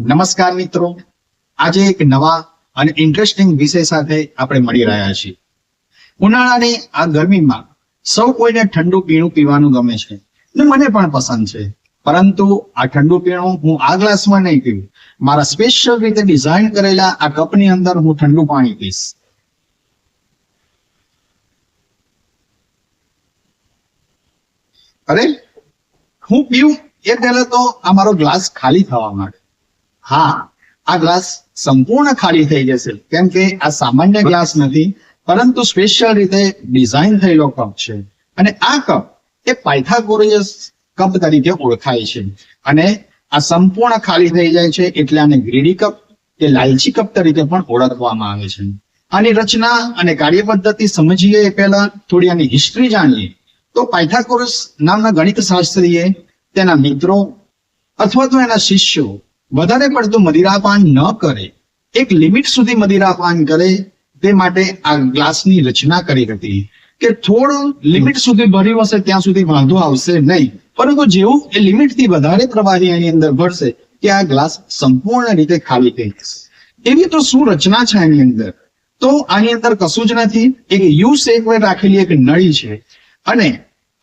નમસ્કાર મિત્રો, આજે એક નવા અને ઇન્ટરેસ્ટિંગ વિષય સાથે આપણે મળી રહ્યા છીએ. ઉનાળાની આ ગરમીમાં સૌ કોઈને ઠંડુ પીણું પીવાનું ગમે છે અને મને પણ પસંદ છે. પરંતુ આ ઠંડુ પીણું હું આ ગ્લાસમાં નહીં પીવું. મારા સ્પેશિયલ રીતે ડિઝાઇન કરેલા આ કપની અંદર હું ઠંડુ પાણી પીશ. અરે, હું પીવું એ પહેલા તો આ મારો ગ્લાસ ખાલી થવા માંડે. હા, આ ગ્લાસ સંપૂર્ણ ખાલી થઈ જશે, કેમ કે આ સામાન્ય ગ્લાસ નથી, પરંતુ સ્પેશિયલ રીતે ડિઝાઇન થયેલો કપ છે. અને આ કપ એ પાયથાગોરસ કપ તરીકે ઓળખાય છે. અને આ સંપૂર્ણ ખાલી થઈ જાય છે એટલે આને ગ્રીડી કપ કે લાલચી કપ તરીકે પણ ઓળખવામાં આવે છે. આની રચના અને કાર્ય પદ્ધતિ સમજીએ એ પહેલા થોડી આની હિસ્ટ્રી જાણીએ તો પાયથાગોરસ નામના ગણિત શાસ્ત્રીએ તેના મિત્રો અથવા તો એના શિષ્યો વધારે પડતું મદિરાપાન ન કરે, એક લિમિટ સુધી મદિરાપાન કરે, તે માટે આ ગ્લાસની રચના કરી હતી કે થોડું લિમિટ સુધી ભર્યું હશે ત્યાં સુધી વાંધો આવશે નહીં, પરંતુ જેવું એ લિમિટથી વધારે પ્રવાહી એની અંદર ભરશે કે આ ગ્લાસ સંપૂર્ણ રીતે ખાલી થઈ જશે. એવી તો શું રચના છે આની અંદર? તો આની અંદર કશું જ નથી, એક યુ શેપમાં રાખેલી એક નળી છે. અને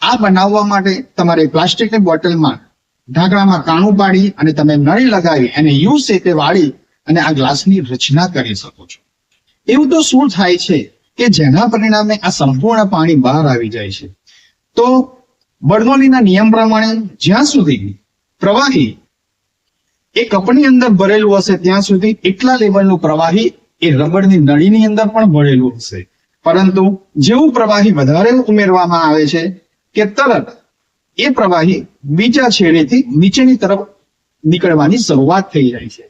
આ બનાવવા માટે તમારે પ્લાસ્ટિકની બોટલમાં ઢાંકણામાં કાણું પાડી અને તમે નળી લગાવી અને યુ શેપે વાળી અને આ ગ્લાસની રચના કરી શકો છો. એવું તો શું થાય છે કે જેના પરિણામે આ સંપૂર્ણ પાણી બહાર આવી જાય છે? તો બર્નોલીના નિયમ પ્રમાણે જ્યાં સુધી પ્રવાહી એ કપની અંદર ભરેલું હશે ત્યાં સુધી એટલા લેવલનું પ્રવાહી એ રબરની નળીની અંદર પણ ભરેલું હશે. પરંતુ જેવું પ્રવાહી વધારે ઉમેરવામાં આવે છે કે તરત એ પ્રવાહી બીજા છેડેથી નીચેની તરફ નીકળવાની શરૂઆત થઈ જાય છે.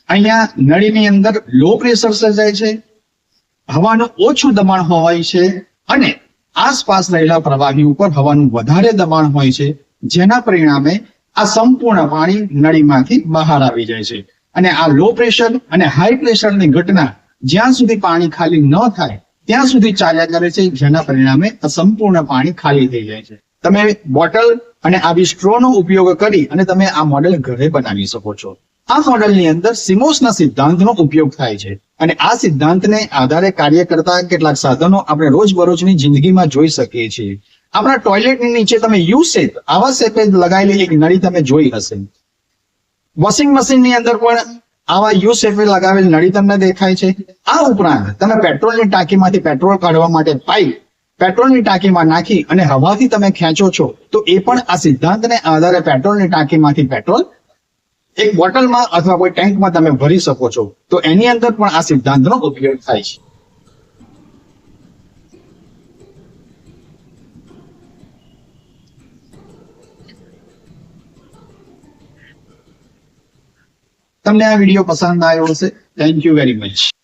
અહીંયા નળીની અંદર લો પ્રેશર સર્જાય છે, હવાનું ઓછું દબાણ હોય છે અને આસપાસ રહેલા પ્રવાહી ઉપર હવાનું વધારે દબાણ હોય છે, જેના પરિણામે આ સંપૂર્ણ પાણી નળીમાંથી બહાર આવી જાય છે. અને આ લો પ્રેશર અને હાઈ પ્રેશરની ઘટના જ્યાં સુધી પાણી ખાલી ન થાય ત્યાં સુધી ચાલ્યા કરે છે, જેના પરિણામે આ સંપૂર્ણ પાણી ખાલી થઈ જાય છે. તમે બોટલ અને આવી સ્ટ્રોનો ઉપયોગ કરી અને તમે આ મોડેલ ઘરે બનાવી શકો છો. આ મોડેલની અંદર સિમોસના સિદ્ધાંતનો ઉપયોગ થાય છે અને આ સિદ્ધાંતને આધારે કાર્ય કરતા કેટલાક સાધનો આપણે રોજબરોજની જિંદગીમાં જોઈ શકીએ છીએ. આપણા ટોયલેટની નીચે તમે યુ શેપ આવા શેપે લગાવેલી એક નળી તમે જોઈ હશે. વોશિંગ મશીનની અંદર પણ આવા યુ શેપે લગાવેલ નળી તમને દેખાય છે. આ ઉપરાંત તમે પેટ્રોલની ટાંકીમાંથી પેટ્રોલ કાઢવા માટે પાઇપ પેટ્રોલની ટાંકીમાં નાખી અને હવાથી તમે ખેંચો છો તો એ પણ આ સિદ્ધાંતને આધારે પેટ્રોલની ટાંકીમાંથી પેટ્રોલ એક બોટલમાં અથવા કોઈ ટેન્કમાં તમે ભરી શકો છો. તો એની અંદર પણ આ સિદ્ધાંતનો ઉપયોગ થાય છે. તમને આ વિડીયો પસંદ આવ્યો હશે. Thank you very much.